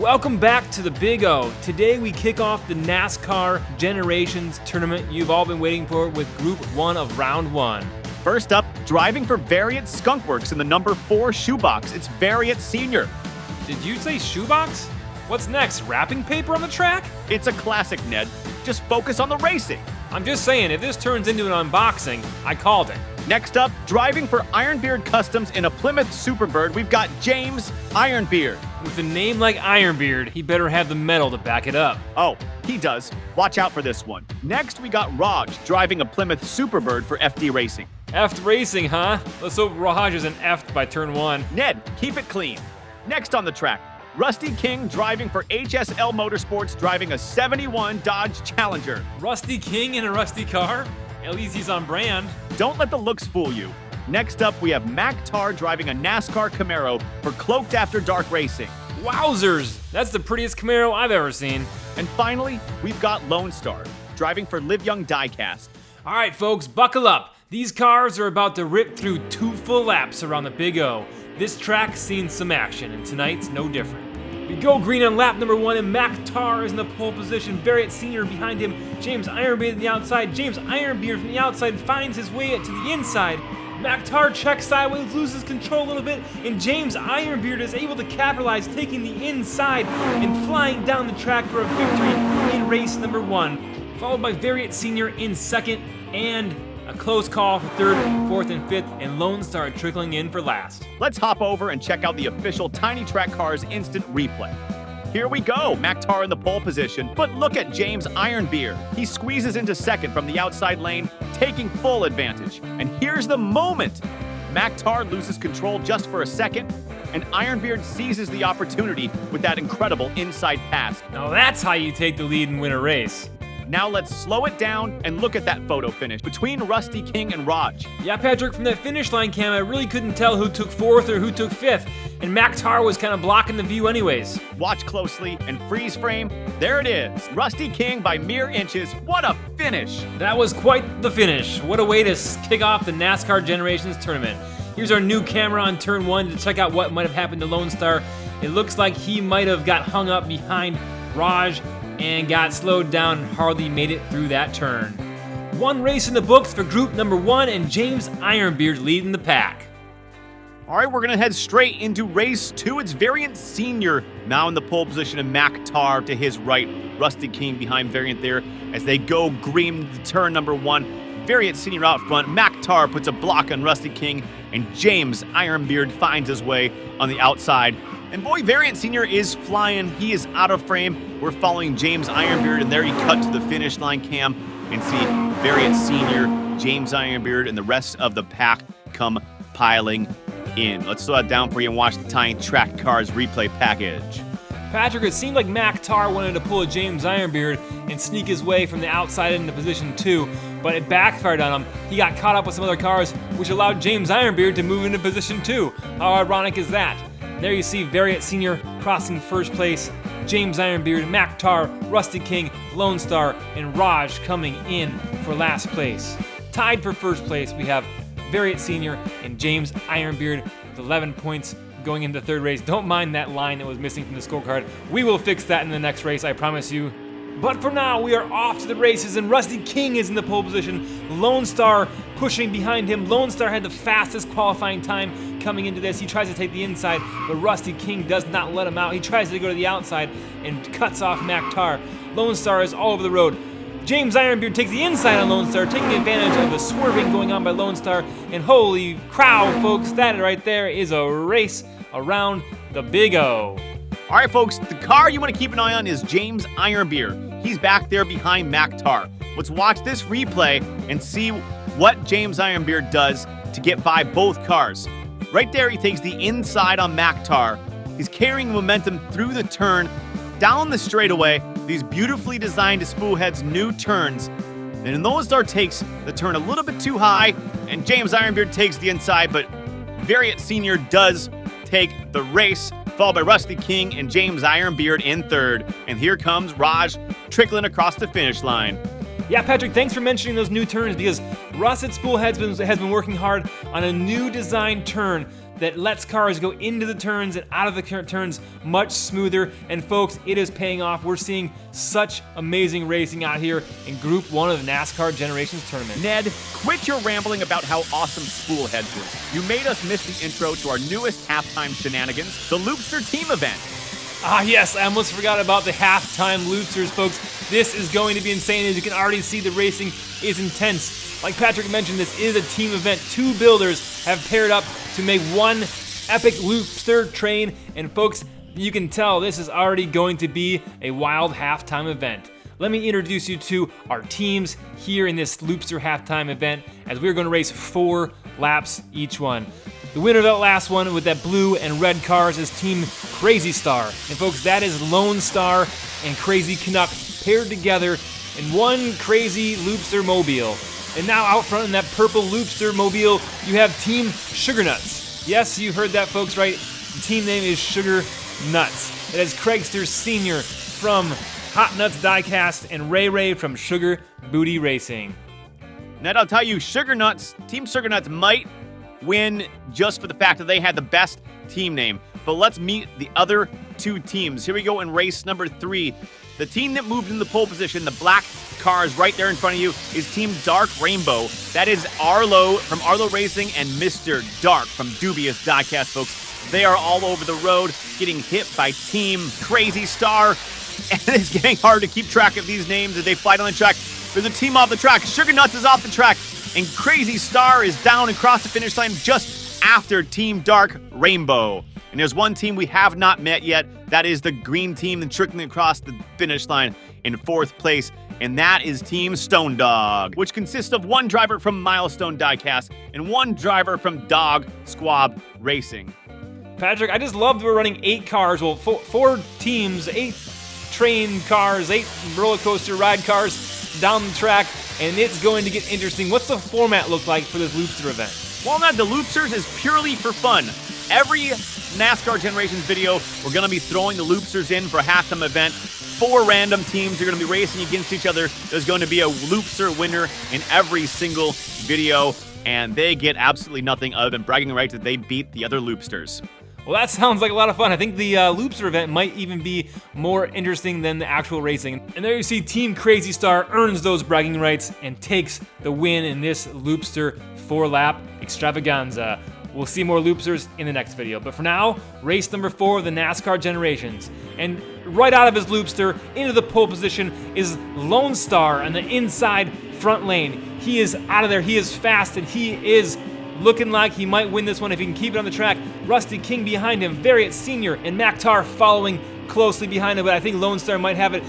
Welcome back to the Big O. Today we kick off the NASCAR Generations Tournament you've all been waiting for with Group 1 of Round 1. First up, driving for Variant Skunkworks in the number 4 shoebox. It's Variant Senior. Did you say shoebox? What's next, wrapping paper on the track? It's a classic, Ned. Just focus on the racing. I'm just saying, if this turns into an unboxing, I called it. Next up, driving for Ironbeard Customs in a Plymouth Superbird, we've got James Ironbeard. With a name like Ironbeard, he better have the metal to back it up. Oh, he does. Watch out for this one. Next, we got Raj driving a Plymouth Superbird for FD Racing. F'd Racing, huh? Let's hope Raj isn't F'd by turn 1. Ned, keep it clean. Next on the track, Rusty King driving for HSL Motorsports, driving a 71 Dodge Challenger. Rusty King in a rusty car? At least he's on brand. Don't let the looks fool you. Next up, we have Mac Tar driving a NASCAR Camaro for Cloaked After Dark Racing. Wowzers! That's the prettiest Camaro I've ever seen. And finally, we've got Lone Star driving for Live Young Diecast. All right, folks, buckle up. These cars are about to rip through 2 full laps around the Big O. This track's seen some action, and tonight's no different. We go green on lap number 1, and Mac Tar is in the pole position. Variant Senior behind him. James Ironbeard on the outside. James Ironbeard from the outside finds his way to the inside. Mac Tar checks sideways, loses control a little bit, and James Ironbeard is able to capitalize, taking the inside and flying down the track for a victory in race number 1. Followed by Variant Senior in second, and a close call for third, fourth, and fifth, and Lone Star trickling in for last. Let's hop over and check out the official Tiny Track Cars instant replay. Here we go, Mac Tar in the pole position, but look at James Ironbeard. He squeezes into second from the outside lane, taking full advantage. And here's the moment. Mac Tar loses control just for a second, and Ironbeard seizes the opportunity with that incredible inside pass. Now that's how you take the lead and win a race. Now let's slow it down and look at that photo finish between Rusty King and Raj. Yeah, Patrick, from that finish line cam, I really couldn't tell who took 4th or who took 5th, and Mac Tar was kind of blocking the view anyways. Watch closely and freeze frame. There it is. Rusty King by mere inches. What a finish. That was quite the finish. What a way to kick off the NASCAR Generations Tournament. Here's our new camera on turn 1 to check out what might have happened to Lone Star. It looks like he might have got hung up behind Raj and got slowed down and hardly made it through that turn. 1 race in the books for group number 1, and James Ironbeard leading the pack. All right, we're gonna head straight into race 2. It's Variant Senior now in the pole position, and Mac Tar to his right. Rusty King behind Variant there as they go green to turn number 1. Variant Senior out front. Mac Tar puts a block on Rusty King, and James Ironbeard finds his way on the outside. And boy, Variant Senior is flying. He is out of frame. We're following James Ironbeard, and there he cut to the finish line cam and see Variant Senior, James Ironbeard, and the rest of the pack come piling in. Let's slow that down for you and watch the Tiny Track Cars replay package. Patrick, it seemed like Mac Tar wanted to pull a James Ironbeard and sneak his way from the outside into position 2, but it backfired on him. He got caught up with some other cars, which allowed James Ironbeard to move into position 2. How ironic is that? There you see Variant Senior crossing first place, James Ironbeard, Mac Tar, Rusty King, Lone Star, and Raj coming in for last place. Tied for first place, we have Variant Senior and James Ironbeard with 11 points going into the third race. Don't mind that line that was missing from the scorecard. We will fix that in the next race, I promise you. But for now, we are off to the races, and Rusty King is in the pole position. Lone Star pushing behind him. Lone Star had the fastest qualifying time coming into this. He tries to take the inside, but Rusty King does not let him out. He tries to go to the outside and cuts off Mac Tar. Lone Star is all over the road. James Ironbeard takes the inside on Lone Star, taking advantage of the swerving going on by Lone Star. And holy cow, folks, that right there is a race around the Big O. All right, folks, the car you want to keep an eye on is James Ironbeard. He's back there behind Mac Tar. Let's watch this replay and see what James Ironbeard does to get by both cars. Right there, he takes the inside on Mac Tar. He's carrying momentum through the turn, down the straightaway, these beautifully designed Spoolhead's new turns. And Lone Star takes the turn a little bit too high, and James Ironbeard takes the inside, but Variant Senior does take the race, followed by Rusty King and James Ironbeard in third. And here comes Raj trickling across the finish line. Yeah, Patrick, thanks for mentioning those new turns, because Russ at Spoolhead has been working hard on a new design turn that lets cars go into the turns and out of the turns much smoother. And folks, it is paying off. We're seeing such amazing racing out here in Group 1 of the NASCAR Generations Tournament. Ned, quit your rambling about how awesome Spoolheads is. You made us miss the intro to our newest halftime shenanigans, the Loopster Team event. Ah yes, I almost forgot about the halftime loopsters, folks. This is going to be insane. As you can already see, the racing is intense. Like Patrick mentioned, this is a team event. 2 builders have paired up to make one epic loopster train. And folks, you can tell this is already going to be a wild halftime event. Let me introduce you to our teams here in this loopster halftime event, as we're going to race 4 laps each one. The winner of that last one with that blue and red cars is Team Crazy Star. And folks, that is Lone Star and Crazy Canuck paired together in one crazy loopster mobile. And now out front in that purple loopster mobile, you have Team Sugar Nuts. Yes, you heard that, folks, right? The team name is Sugar Nuts. It has Craigster Sr. from Hot Nuts Diecast and Ray Ray from Sugar Booty Racing. Ned, I'll tell you, Team Sugar Nuts might win just for the fact that they had the best team name. But let's meet the other 2 teams. Here we go in race number 3. The team that moved in the pole position, the black cars right there in front of you, is Team Dark Rainbow. That is Arlo from Arlo Racing and Mr. Dark from Dubious Diecast, folks. They are all over the road, getting hit by Team Crazy Star. And it's getting hard to keep track of these names as they fight on the track. There's a team off the track. Sugar Nuts is off the track. And Crazy Star is down and across the finish line just after Team Dark Rainbow. And there's one team we have not met yet. That is the green team that's trickling across the finish line in 4th place. And that is Team Stone Dog, which consists of 1 driver from Milestone Diecast and 1 driver from Dog Squab Racing. Patrick, I just love that we're running 8 cars. Well, 4 teams, 8 train cars, 8 roller coaster ride cars down the track. And it's going to get interesting. What's the format look like for this Loopster event? Well, Ned, the Loopsters is purely for fun. Every NASCAR Generations video, we're going to be throwing the Loopsters in for a halftime event. 4 random teams are going to be racing against each other. There's going to be a Loopster winner in every single video, and they get absolutely nothing other than bragging rights that they beat the other Loopsters. Well, that sounds like a lot of fun. I think the Loopster event might even be more interesting than the actual racing. And there you see Team Crazy Star earns those bragging rights and takes the win in this Loopster 4-lap extravaganza. We'll see more Loopsters in the next video. But for now, race number 4 of the NASCAR Generations. And right out of his Loopster, into the pole position, is Lone Star on the inside front lane. He is out of there. He is fast, and he is looking like he might win this one if he can keep it on the track. Rusty King behind him, Variant Sr. and Maktar following closely behind him, but I think Lone Star might have it.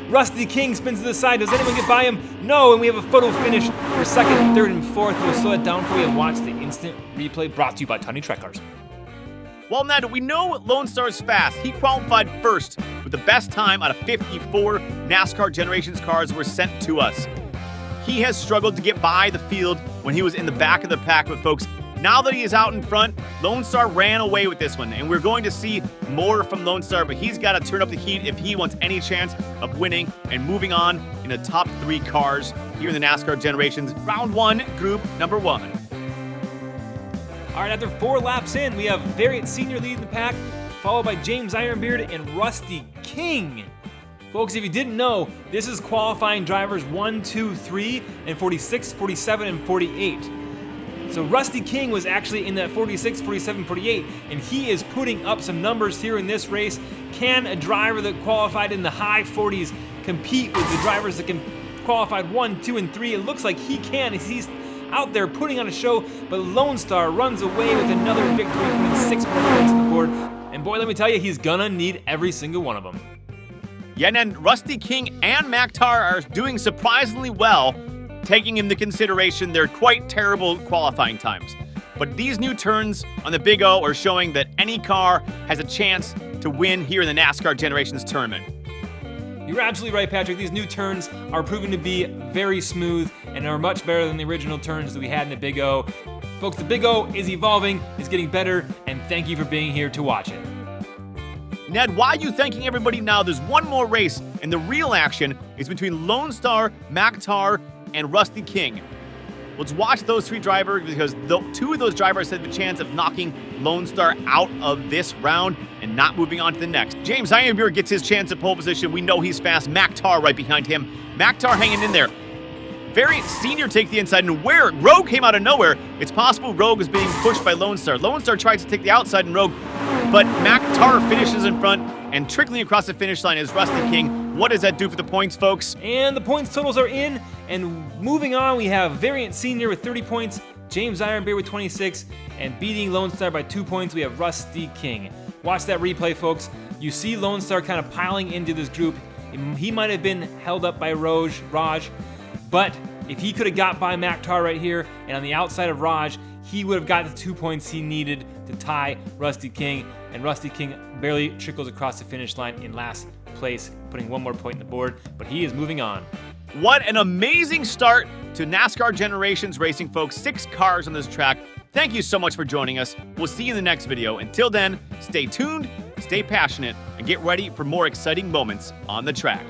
Rusty King spins to the side. Does anyone get by him? No, and we have a photo finish for 2nd, 3rd, and 4th. We'll slow it down for you and watch the instant replay brought to you by Tony Track Cars. Well, Ned, we know Lone Star is fast. He qualified first with the best time out of 54 NASCAR Generations cars were sent to us. He has struggled to get by the field when he was in the back of the pack with folks. Now that he is out in front, Lone Star ran away with this one, and we're going to see more from Lone Star, but he's got to turn up the heat if he wants any chance of winning and moving on in the top 3 cars here in the NASCAR Generations Round 1, Group number 1. All right, after 4 laps in, we have Variant Sr. leading the pack, followed by James Ironbeard and Rusty King. Folks, if you didn't know, this is qualifying drivers 1, 2, 3, and 46, 47, and 48. So Rusty King was actually in that 46, 47, 48, and he is putting up some numbers here in this race. Can a driver that qualified in the high 40s compete with the drivers that qualified 1, 2, and 3? It looks like he can as he's out there putting on a show, but Lone Star runs away with another victory, putting 6 more points on the board. And boy, let me tell you, he's gonna need every single one of them. Yeah, and then Rusty King and Maktar are doing surprisingly well, taking into consideration their quite terrible qualifying times. But these new turns on the Big O are showing that any car has a chance to win here in the NASCAR Generations Tournament. You're absolutely right, Patrick. These new turns are proving to be very smooth and are much better than the original turns that we had in the Big O. Folks, the Big O is evolving, it's getting better, and thank you for being here to watch it. Ned, why are you thanking everybody now? There's one more race, and the real action is between Lone Star, Maktar, and Rusty King. Let's watch those 3 drivers because 2 of those drivers have the chance of knocking Lone Star out of this round and not moving on to the next. James Ironbeard gets his chance at pole position. We know he's fast. Mac Tar right behind him. Mac Tar hanging in there. Variant Senior take the inside, and where Rogue came out of nowhere, it's possible Rogue is being pushed by Lone Star. Lone Star tries to take the outside and Rogue, but Mac Tar finishes in front, and trickling across the finish line is Rusty King. What does that do for the points, folks? And the points totals are in, and moving on, we have Variant Senior with 30 points, James Ironbeard with 26, and beating Lone Star by 2 points, we have Rusty King. Watch that replay, folks. You see Lone Star kind of piling into this group. He might have been held up by Raj, but if he could have got by Mac Tar right here and on the outside of Raj, he would have got the 2 points he needed to tie Rusty King, and Rusty King barely trickles across the finish line in last place, putting 1 more point on the board, but he is moving on. What an amazing start to NASCAR Generations Racing, folks. 6 cars on this track. Thank you so much for joining us. We'll see you in the next video. Until then, stay tuned, stay passionate, and get ready for more exciting moments on the track.